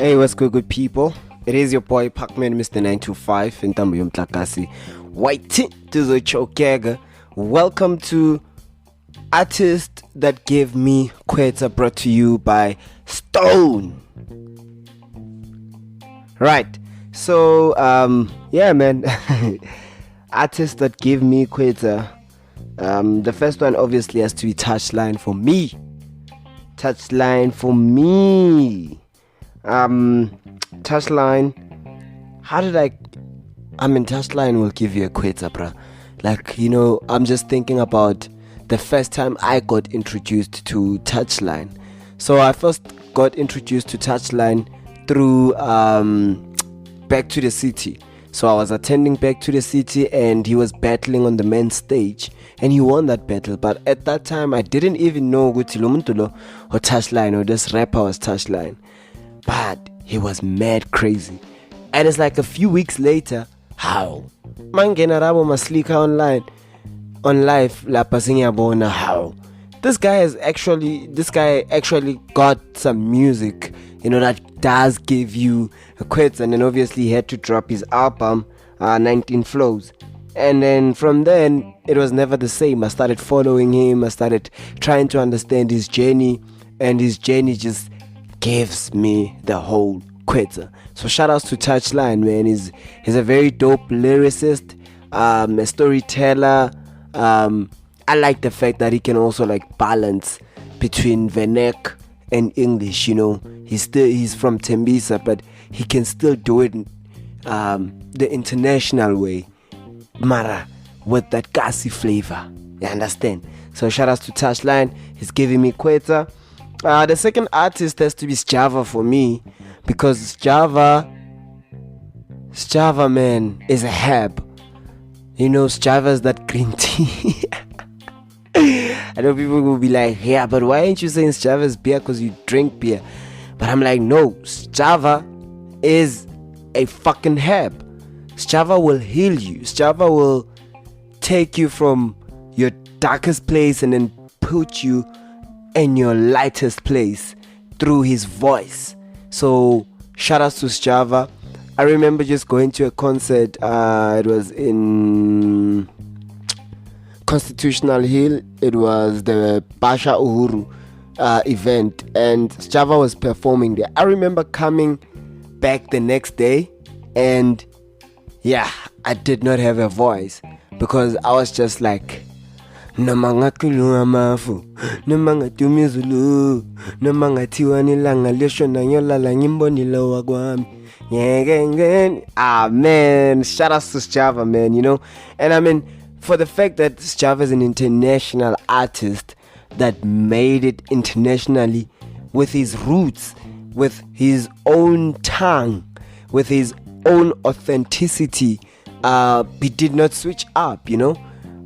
Hey, what's good people? It is your boy Pacman, Mr. 925, in Tambu Mtlakasi. White to the Chokega. Welcome to Artist That Gave Me Kwetsa, brought to you by Stone. Right. So, yeah, man. Artist That Gave Me Kwetsa. The first one obviously has to be Touchline for me. Touchline. Touchline. Touchline will give you a Kwetsa, bruh. Like, I'm just thinking about the first time I got introduced to Touchline. So I first got introduced to Touchline through Back to the City. So I was attending Back to the City and he was battling on the men's stage and he won that battle. But at that time I didn't even know Guti Lomuntulo or Touchline or this rapper was Touchline. But he was mad crazy. And it's like a few weeks later, how? Mangena Rabo Maslika on live La Pasinya how? This guy actually got some music, that does give you a Kwetsa. And then obviously he had to drop his album, 19 Flows. And then from then, it was never the same. I started following him. I started trying to understand his journey. And his journey just gives me the whole Kwetsa. So shout outs to Touchline, man. He's a very dope lyricist, a storyteller. I like the fact that he can also balance between Vernac and English. He's from Tembisa, but he can still do it the international way, Mara, with that gassy flavor. You understand? So shout outs to Touchline. He's giving me Kwetsa. The second artist has to be Sjava for me, because Sjava, man, is a herb. Sjava is that green tea. I know people will be like, yeah, but why ain't you saying Sjava is beer because you drink beer? But I'm like, no, Sjava is a fucking herb. Sjava will heal you. Sjava will take you from your darkest place and then put you in your lightest place through his voice. So shout out to Sjava. I remember just going to a concert. It was in Constitutional Hill. It was the Basha Uhuru event, and Sjava was performing there. I remember coming back the next day, and yeah, I did not have a voice because I was just like, Namanga kulunga mafu, namanga tumizulu, namanga tiwani langa lesho na nyola la nyimbo nilo wagwami. Man, shout out to Sjava, man, And for the fact that Sjava is an international artist that made it internationally with his roots, with his own tongue, with his own authenticity, he did not switch up,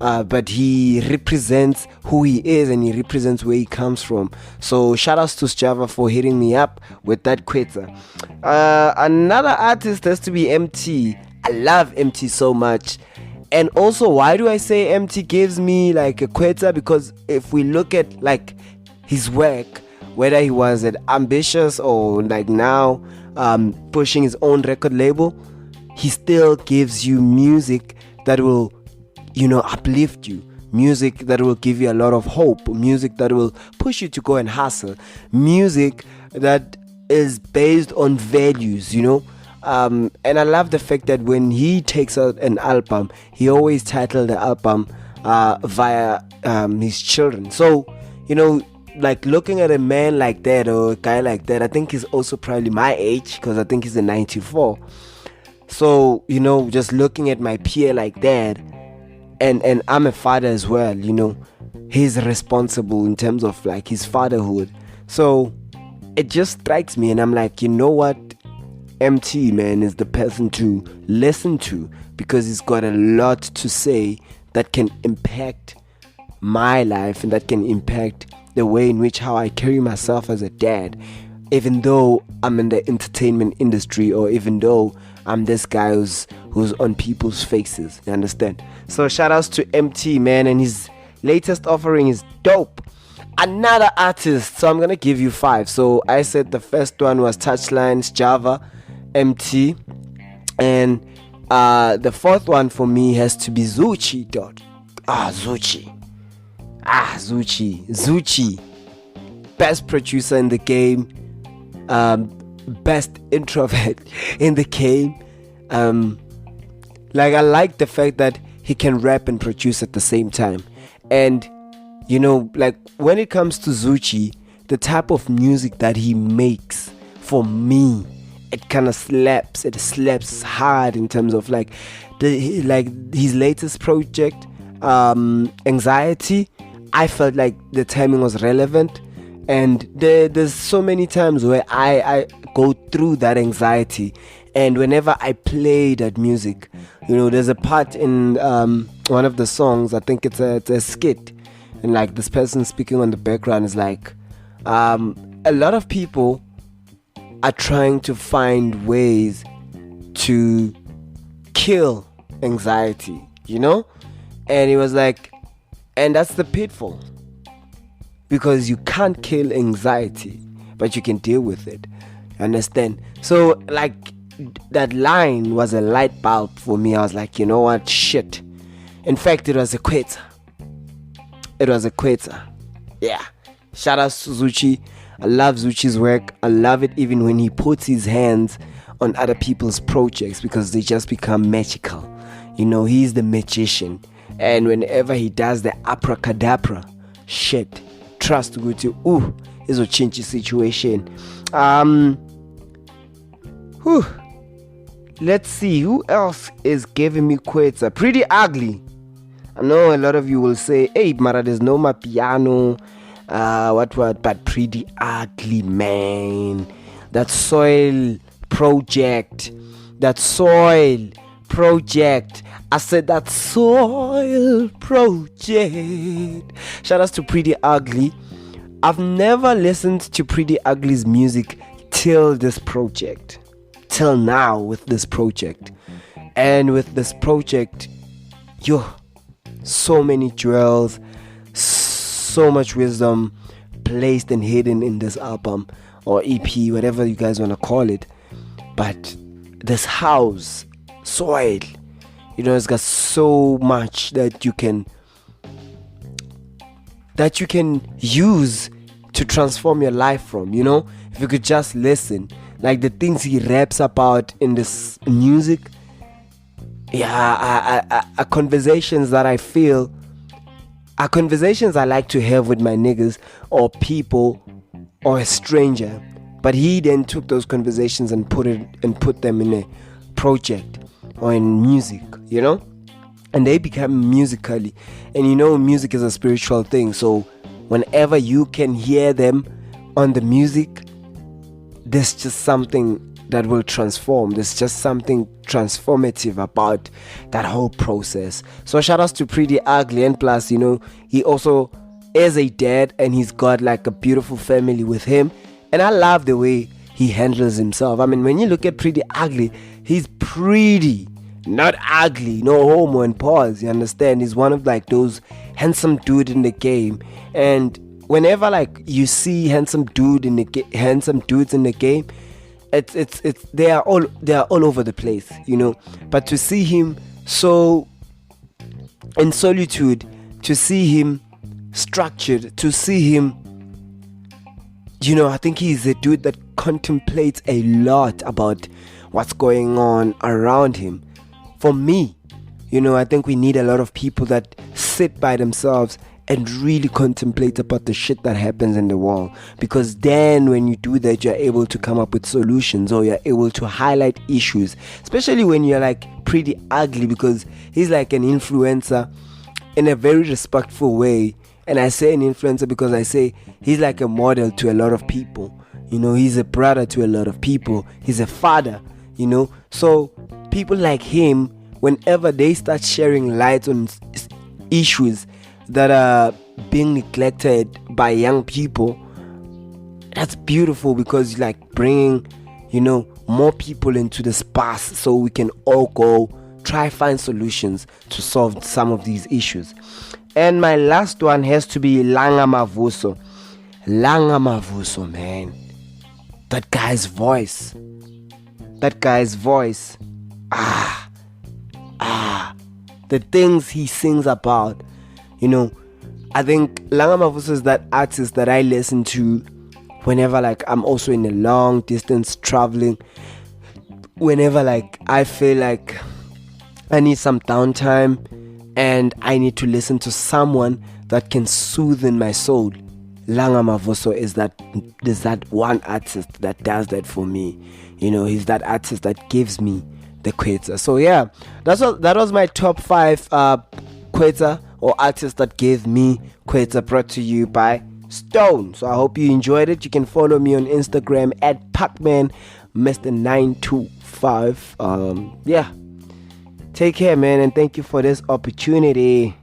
but he represents who he is and he represents where he comes from. So shout outs to Sjava for hitting me up with that Kwetsa. Another artist has to be MT. I love MT so much. And also, why do I say MT gives me a Kwetsa? Because if we look at his work, whether he was at Ambitious or now pushing his own record label, he still gives you music that will uplift you, music that will give you a lot of hope, music that will push you to go and hustle, music that is based on values, and I love the fact that when he takes out an album, he always titled the album via his children. So, looking at a man like that or a guy like that, I think he's also probably my age, because I think he's a 94. So, just looking at my peer like that, and I'm a father as well, he's responsible in terms of his fatherhood. So it just strikes me and I'm like, you know what, MT, man, is the person to listen to, because he's got a lot to say that can impact my life and that can impact the way in which how I carry myself as a dad, even though I'm in the entertainment industry, or even though I'm this guy who's on people's faces. You understand? So shout outs to MT, man, and his latest offering is dope. Another artist, so I'm gonna give you 5. So I said the first one was Touchlines, Java, MT, and the fourth one for me has to be Zuchi. Zuchi, best producer in the game, best introvert in the game. Like, I like the fact that he can rap and produce at the same time. And like, when it comes to Zuchi, the type of music that he makes, for me, it kind of slaps. It slaps hard in terms of like his latest project, Anxiety. I felt like the timing was relevant, and there's so many times where I go through that anxiety, and whenever I play that music, there's a part in one of the songs. I think it's a skit, and like this person speaking on the background is like, a lot of people are trying to find ways to kill anxiety, and he was like, and that's the pitfall, because you can't kill anxiety, but you can deal with it. Understand? So like, that line was a light bulb for me. I was like, you know what, shit. In fact, it was a Kwetsa. Yeah. Shout out to Zuchi. I love Zuchi's work. I love it even when he puts his hands on other people's projects, because they just become magical. He's the magician, and whenever he does the abracadabra shit, trust Guti, it's a change the situation. Let's see who else is giving me Kwetsa. Pretty Ugly. I know a lot of you will say, hey Mara, there's no Mapiano, but Pretty Ugly, man. That soil project. I said that soil project. Shout outs to Pretty Ugly. I've never listened to Pretty Ugly's music till this project. Till now with this project. And with this project, so many jewels, so much wisdom placed and hidden in this album or EP, whatever you guys want to call it. But this house, soil, it's got so much that you can use to transform your life from, if you could just listen. Like the things he raps about in this music, are conversations that I feel are conversations I like to have with my niggas or people or a stranger. But he then took those conversations and put them in a project or in music, and they become musically. And music is a spiritual thing, so whenever you can hear them on the music, there's just something that will transform. There's just something transformative about that whole process. So shout outs to Pretty Ugly, and plus, he also is a dad, and he's got like a beautiful family with him, and I love the way he handles himself. I mean, when you look at Pretty Ugly, he's pretty, not ugly, no homo and pause, you understand? He's one of like those handsome dude in the game, and whenever like you see handsome dudes in the game, it's they are all over the place, but to see him so in solitude, to see him structured, to see him, I think he's a dude that contemplates a lot about what's going on around him. For me, I think we need a lot of people that sit by themselves and really contemplate about the shit that happens in the world, because then when you do that, you're able to come up with solutions, or you're able to highlight issues, especially when you're like Pretty Ugly, because he's like an influencer in a very respectful way. And I say an influencer because I say he's like a model to a lot of people. He's a brother to a lot of people. He's a father, so people like him, whenever they start sharing light on issues that are being neglected by young people, that's beautiful, because like bringing more people into the space, so we can all go try find solutions to solve some of these issues. And my last one has to be Langa Mavuso. Langa Mavuso, man. That guy's voice. The things he sings about. I think Langa Mavuso is that artist that I listen to whenever like I'm also in a long distance traveling. Whenever like I feel like I need some downtime and I need to listen to someone that can soothe in my soul. Langa Mavuso is that one artist that does that for me. He's that artist that gives me the Kwetsa. So yeah, that was my top 5 Kwetsa or artists that gave me Kwetsa, brought to you by Stone. So I hope you enjoyed it. You can follow me on Instagram at Pacman Mr. 925. Yeah. Take care, man, and thank you for this opportunity.